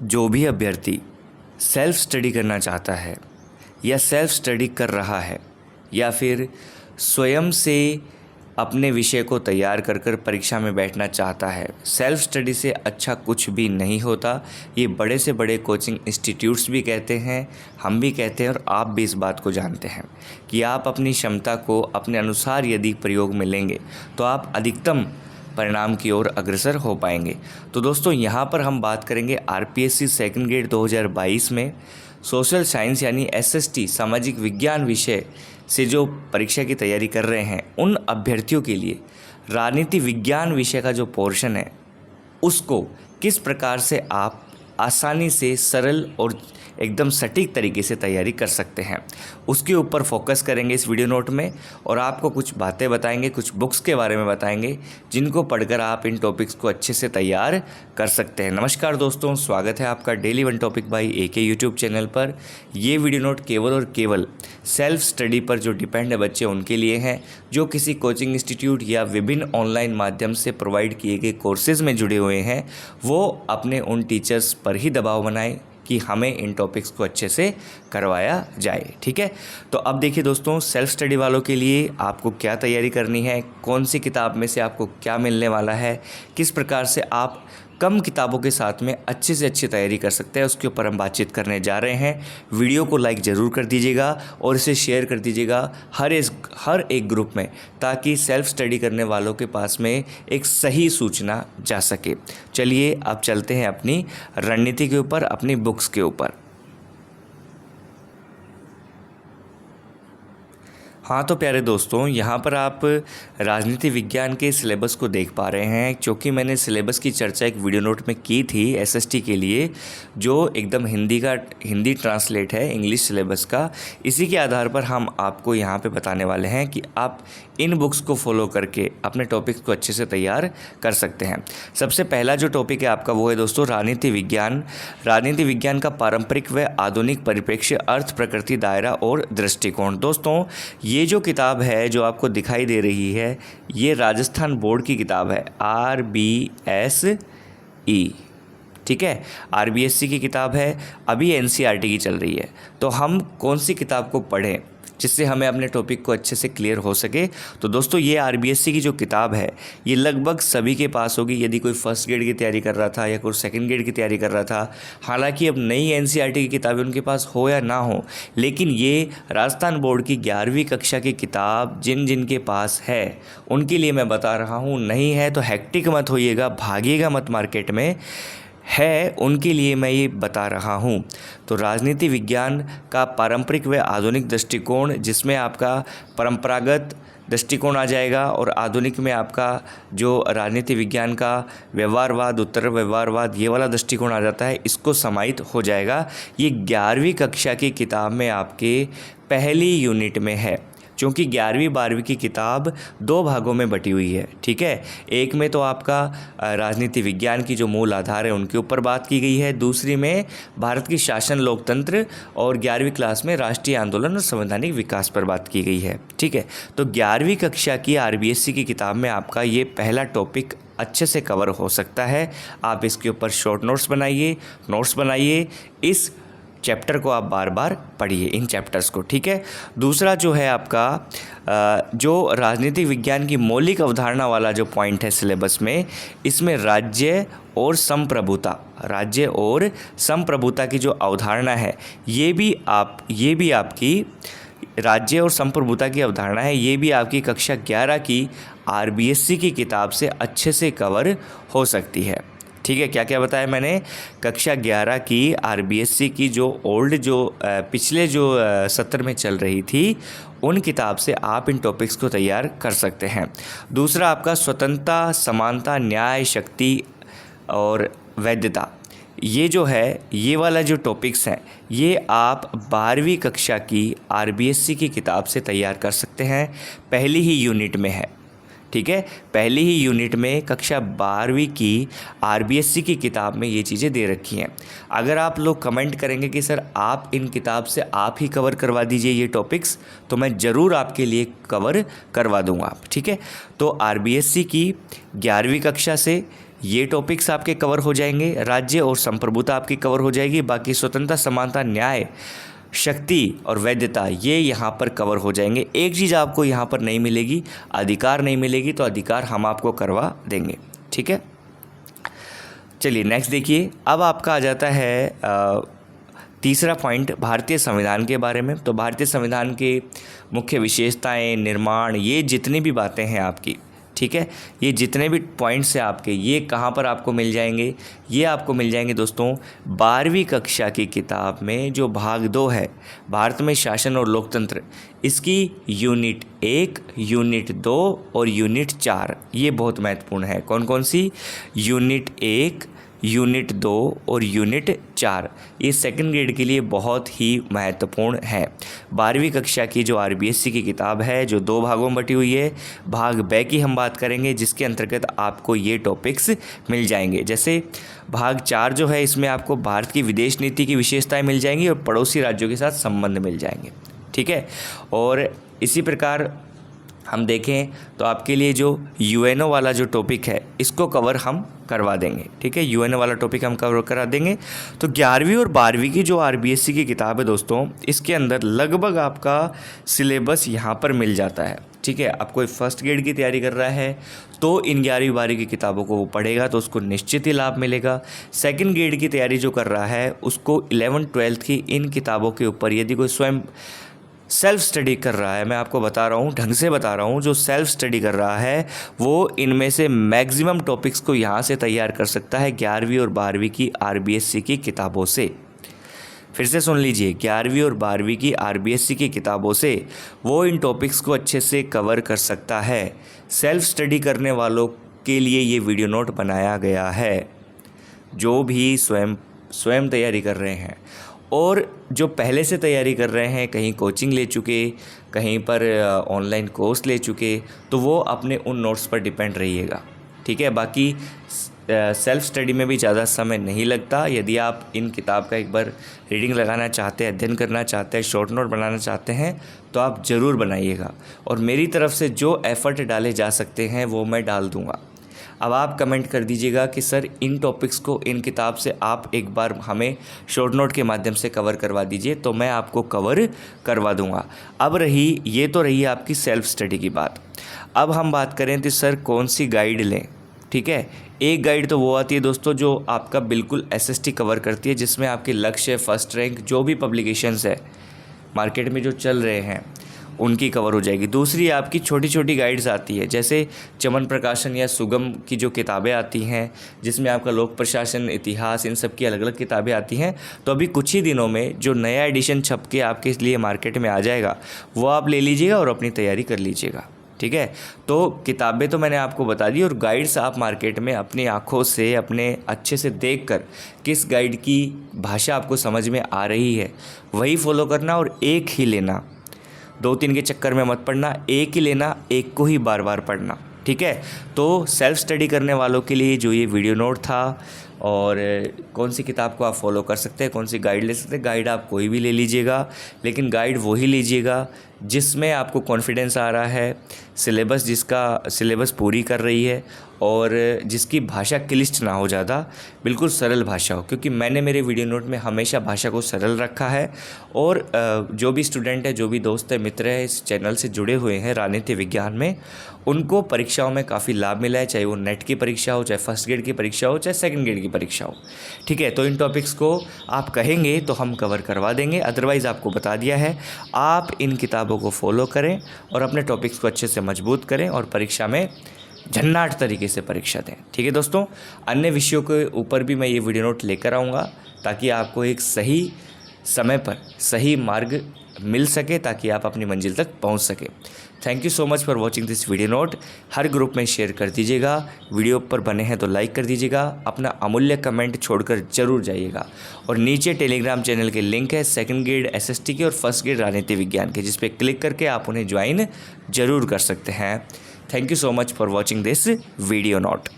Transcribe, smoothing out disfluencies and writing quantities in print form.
जो भी अभ्यर्थी सेल्फ स्टडी करना चाहता है या सेल्फ स्टडी कर रहा है या फिर स्वयं से अपने विषय को तैयार कर परीक्षा में बैठना चाहता है, सेल्फ स्टडी से अच्छा कुछ भी नहीं होता। ये बड़े से बड़े कोचिंग इंस्टीट्यूट्स भी कहते हैं, हम भी कहते हैं और आप भी इस बात को जानते हैं कि आप अपनी क्षमता को अपने अनुसार यदि प्रयोग में लेंगे तो आप अधिकतम परिणाम की ओर अग्रसर हो पाएंगे। तो दोस्तों, यहाँ पर हम बात करेंगे आरपीएससी सेकंड ग्रेड 2022 में सोशल साइंस यानी एसएसटी सामाजिक विज्ञान विषय से जो परीक्षा की तैयारी कर रहे हैं उन अभ्यर्थियों के लिए राजनीति विज्ञान विषय का जो पोर्शन है उसको किस प्रकार से आप आसानी से सरल और एकदम सटीक तरीके से तैयारी कर सकते हैं, उसके ऊपर फोकस करेंगे इस वीडियो नोट में और आपको कुछ बातें बताएंगे, कुछ बुक्स के बारे में बताएंगे जिनको पढ़कर आप इन टॉपिक्स को अच्छे से तैयार कर सकते हैं। नमस्कार दोस्तों, स्वागत है आपका daily one topic by AK YouTube channel पर। ये वीडियो नोट केवल और केवल सेल्फ स्टडी पर जो डिपेंड है बच्चे उनके लिए हैं जो किसी कोचिंग इंस्टीट्यूट या विभिन्न ऑनलाइन माध्यम से प्रोवाइड किए गए कोर्सेज़ में जुड़े हुए हैं। वो अपने उन टीचर्स पर ही दबाव बनाएं कि हमें इन टॉपिक्स को अच्छे से करवाया जाए। ठीक है, तो अब देखिए दोस्तों, सेल्फ स्टडी वालों के लिए आपको क्या तैयारी करनी है, कौन सी किताब में से आपको क्या मिलने वाला है, किस प्रकार से आप कम किताबों के साथ में अच्छे से अच्छी तैयारी कर सकते हैं, उसके ऊपर हम बातचीत करने जा रहे हैं। वीडियो को लाइक ज़रूर कर दीजिएगा और इसे शेयर कर दीजिएगा हर एक ग्रुप में, ताकि सेल्फ स्टडी करने वालों के पास में एक सही सूचना जा सके। चलिए अब चलते हैं अपनी रणनीति के ऊपर, अपनी बुक्स के ऊपर। हाँ तो प्यारे दोस्तों, यहाँ पर आप राजनीति विज्ञान के सिलेबस को देख पा रहे हैं। क्योंकि मैंने सिलेबस की चर्चा एक वीडियो नोट में की थी एसएसटी के लिए, जो एकदम हिंदी ट्रांसलेट है इंग्लिश सिलेबस का। इसी के आधार पर हम आपको यहाँ पे बताने वाले हैं कि आप इन बुक्स को फॉलो करके अपने टॉपिक्स को अच्छे से तैयार कर सकते हैं। सबसे पहला जो टॉपिक है आपका वो है दोस्तों राजनीति विज्ञान। राजनीति विज्ञान का पारंपरिक व आधुनिक परिप्रेक्ष्य, अर्थ, प्रकृति, दायरा और दृष्टिकोण। दोस्तों, ये जो किताब है जो आपको दिखाई दे रही है, ये राजस्थान बोर्ड की किताब है, RBSE। ठीक है, RBSE की किताब है, अभी NCERT की चल रही है। तो हम कौन सी किताब को पढ़ें जिससे हमें अपने टॉपिक को अच्छे से क्लियर हो सके? तो दोस्तों, ये RBSE की जो किताब है ये लगभग सभी के पास होगी, यदि कोई फर्स्ट ग्रेड की तैयारी कर रहा था या कोई सेकंड ग्रेड की तैयारी कर रहा था। हालांकि अब नई NCERT की किताबें उनके पास हो या ना हो, लेकिन ये राजस्थान बोर्ड की 11वीं कक्षा की किताब जिन के पास है उनके लिए मैं बता रहा हूँ। नहीं है तो हेक्टिक मत होइएगा, भागिएगा मत मार्केट में, है उनके लिए मैं ये बता रहा हूँ। तो राजनीति विज्ञान का पारंपरिक व आधुनिक दृष्टिकोण, जिसमें आपका परंपरागत दृष्टिकोण आ जाएगा और आधुनिक में आपका जो राजनीति विज्ञान का व्यवहारवाद, उत्तर व्यवहारवाद, ये वाला दृष्टिकोण आ जाता है, इसको समाहित हो जाएगा। ये 11वीं कक्षा की किताब में आपके पहली यूनिट में है, क्योंकि 11वीं 12वीं की किताब 2 भागों में बटी हुई है। ठीक है, एक में तो आपका राजनीति विज्ञान की जो मूल आधार है उनके ऊपर बात की गई है, दूसरी में भारत की शासन लोकतंत्र और 11वीं क्लास में राष्ट्रीय आंदोलन और संवैधानिक विकास पर बात की गई है। ठीक है, तो 11वीं कक्षा की RBSE की किताब में आपका ये पहला टॉपिक अच्छे से कवर हो सकता है। आप इसके ऊपर शॉर्ट नोट्स बनाइए, इस चैप्टर को आप बार बार पढ़िए, इन चैप्टर्स को। ठीक है, दूसरा जो है आपका जो राजनीतिक विज्ञान की मौलिक अवधारणा वाला जो पॉइंट है सिलेबस में, इसमें राज्य और संप्रभुता की जो अवधारणा है, ये भी आपकी राज्य और संप्रभुता की अवधारणा है, ये भी आपकी कक्षा 11 की RBSE की किताब से अच्छे से कवर हो सकती है। ठीक है, क्या क्या बताया मैंने? कक्षा 11 की RBSE की जो पिछले जो सत्र में चल रही थी उन किताब से आप इन टॉपिक्स को तैयार कर सकते हैं। दूसरा आपका स्वतंत्रता, समानता, न्याय, शक्ति और वैधता, ये जो है ये वाला जो टॉपिक्स हैं ये आप 12वीं कक्षा की RBSE की किताब से तैयार कर सकते हैं, पहली ही यूनिट में है। ठीक है, पहली ही यूनिट में कक्षा 12वीं की RBSE की किताब में ये चीज़ें दे रखी हैं। अगर आप लोग कमेंट करेंगे कि सर आप इन किताब से आप ही कवर करवा दीजिए ये टॉपिक्स, तो मैं ज़रूर आपके लिए कवर करवा दूंगा। ठीक है, तो RBSE की 11वीं कक्षा से ये टॉपिक्स आपके कवर हो जाएंगे। राज्य और संप्रभुता आपकी कवर हो जाएगी। बाकी स्वतंत्रता, समानता, न्याय, शक्ति और वैधता ये यहाँ पर कवर हो जाएंगे। एक चीज़ आपको यहाँ पर नहीं मिलेगी, अधिकार नहीं मिलेगी, तो अधिकार हम आपको करवा देंगे। ठीक है, चलिए नेक्स्ट देखिए। अब आपका आ जाता है तीसरा पॉइंट भारतीय संविधान के बारे में। तो भारतीय संविधान के मुख्य विशेषताएं, निर्माण, ये जितनी भी बातें हैं आपकी, ठीक है, ये जितने भी पॉइंट्स हैं आपके, ये कहाँ पर आपको मिल जाएंगे? ये आपको मिल जाएंगे दोस्तों 12वीं कक्षा की किताब में, जो भाग 2 है, भारत में शासन और लोकतंत्र, इसकी यूनिट 1, यूनिट 2 और यूनिट 4। ये बहुत महत्वपूर्ण है। कौन कौन सी? यूनिट 1, यूनिट 2 और यूनिट 4। ये सेकंड ग्रेड के लिए बहुत ही महत्वपूर्ण है। 12वीं कक्षा की जो आरबीएससी की किताब है, जो 2 भागों में बटी हुई है, भाग ब की हम बात करेंगे, जिसके अंतर्गत आपको ये टॉपिक्स मिल जाएंगे। जैसे भाग 4 जो है, इसमें आपको भारत की विदेश नीति की विशेषताएं मिल जाएंगी और पड़ोसी राज्यों के साथ संबंध मिल जाएंगे। ठीक है, और इसी प्रकार हम देखें तो आपके लिए जो यूएनओ वाला जो टॉपिक है, इसको कवर हम करवा देंगे। ठीक है, यूएनओ वाला टॉपिक हम कवर करा देंगे। तो 11वीं और 12वीं की जो आरबीएससी की किताब है दोस्तों, इसके अंदर लगभग आपका सिलेबस यहाँ पर मिल जाता है। ठीक है, आप कोई फर्स्ट ग्रेड की तैयारी कर रहा है तो इन 11वीं 12वीं की किताबों को वो पढ़ेगा तो उसको निश्चित ही लाभ मिलेगा। सेकंड ग्रेड की तैयारी जो कर रहा है, उसको 11th 12th की इन किताबों के ऊपर यदि कोई स्वयं सेल्फ स्टडी कर रहा है, मैं आपको बता रहा हूँ, ढंग से बता रहा हूँ, जो सेल्फ स्टडी कर रहा है वो इनमें से मैक्सिमम टॉपिक्स को यहाँ से तैयार कर सकता है 11वीं और 12वीं की आरबीएससी की किताबों से। फिर से सुन लीजिए, 11वीं और 12वीं की आरबीएससी की किताबों से वो इन टॉपिक्स को अच्छे से कवर कर सकता है। सेल्फ स्टडी करने वालों के लिए ये वीडियो नोट बनाया गया है, जो भी स्वयं तैयारी कर रहे हैं और जो पहले से तैयारी कर रहे हैं, कहीं कोचिंग ले चुके, कहीं पर ऑनलाइन कोर्स ले चुके, तो वो अपने उन नोट्स पर डिपेंड रहिएगा। ठीक है, बाकी सेल्फ स्टडी में भी ज़्यादा समय नहीं लगता। यदि आप इन किताब का एक बार रीडिंग लगाना चाहते हैं, अध्ययन करना चाहते हैं, शॉर्ट नोट बनाना चाहते हैं, तो आप ज़रूर बनाइएगा और मेरी तरफ से जो एफ़र्ट डाले जा सकते हैं वो मैं डाल दूँगा। अब आप कमेंट कर दीजिएगा कि सर इन टॉपिक्स को इन किताब से आप एक बार हमें शॉर्ट नोट के माध्यम से कवर करवा दीजिए, तो मैं आपको कवर करवा दूंगा। अब ये तो रही आपकी सेल्फ स्टडी की बात। अब हम बात करें तो सर कौन सी गाइड लें। ठीक है, एक गाइड तो वो आती है दोस्तों जो आपका बिल्कुल एसएसटी कवर करती है, जिसमें आपके लक्ष्य, फर्स्ट रैंक, जो भी पब्लिकेशंस है मार्केट में जो चल रहे हैं उनकी कवर हो जाएगी। दूसरी आपकी छोटी छोटी गाइड्स आती है, जैसे चमन प्रकाशन या सुगम की जो किताबें आती हैं, जिसमें आपका लोक प्रशासन, इतिहास, इन सब की अलग अलग किताबें आती हैं। तो अभी कुछ ही दिनों में जो नया एडिशन छप के आपके लिए मार्केट में आ जाएगा, वो आप ले लीजिएगा और अपनी तैयारी कर लीजिएगा। ठीक है, तो किताबें तो मैंने आपको बता दी और गाइड्स आप मार्केट में अपनी आँखों से, अपने अच्छे से देखकर किस गाइड की भाषा आपको समझ में आ रही है वही फॉलो करना और एक ही लेना। 2-3 के चक्कर में मत पढ़ना, एक ही लेना, एक को ही बार बार पढ़ना। ठीक है, तो सेल्फ स्टडी करने वालों के लिए जो ये वीडियो नोट था, और कौन सी किताब को आप फॉलो कर सकते हैं, कौन सी गाइड ले सकते हैं, गाइड आप कोई भी ले लीजिएगा, लेकिन गाइड वही लीजिएगा जिसमें आपको कॉन्फिडेंस आ रहा है, जिसका सिलेबस पूरी कर रही है और जिसकी भाषा क्लिष्ट ना हो ज़्यादा, बिल्कुल सरल भाषा हो। क्योंकि मैंने मेरे वीडियो नोट में हमेशा भाषा को सरल रखा है और जो भी स्टूडेंट है, जो भी दोस्त है, मित्र है, इस चैनल से जुड़े हुए हैं राजनीति विज्ञान में, उनको परीक्षाओं में काफ़ी लाभ मिला है, चाहे वो नेट की परीक्षा हो, चाहे फर्स्ट ग्रेड की परीक्षा हो, चाहे सेकंड ग्रेड की परीक्षा हो। ठीक है, तो इन टॉपिक्स को आप कहेंगे तो हम कवर करवा देंगे, अदरवाइज़ आपको बता दिया है। आप इन किताबों को फॉलो करें और अपने टॉपिक्स को अच्छे से मजबूत करें और परीक्षा में झन्नाट तरीके से परीक्षा दें। ठीक है दोस्तों, अन्य विषयों के ऊपर भी मैं ये वीडियो नोट लेकर आऊँगा ताकि आपको एक सही समय पर सही मार्ग मिल सके, ताकि आप अपनी मंजिल तक पहुंच सके। Thank you so much for watching this video note. Her group में शेयर कर दीजिएगा, वीडियो पर बने हैं तो लाइक कर दीजिएगा, अपना अमूल्य कमेंट छोड़कर जरूर जाइएगा। और नीचे टेलीग्राम चैनल के लिंक है सेकंड ग्रेड एसएसटी के और फर्स्ट ग्रेड राजनीति विज्ञान के, जिस पे क्लिक करके आप उन्हें ज्वाइन जरूर कर सकते हैं। Thank you so much for watching this video note.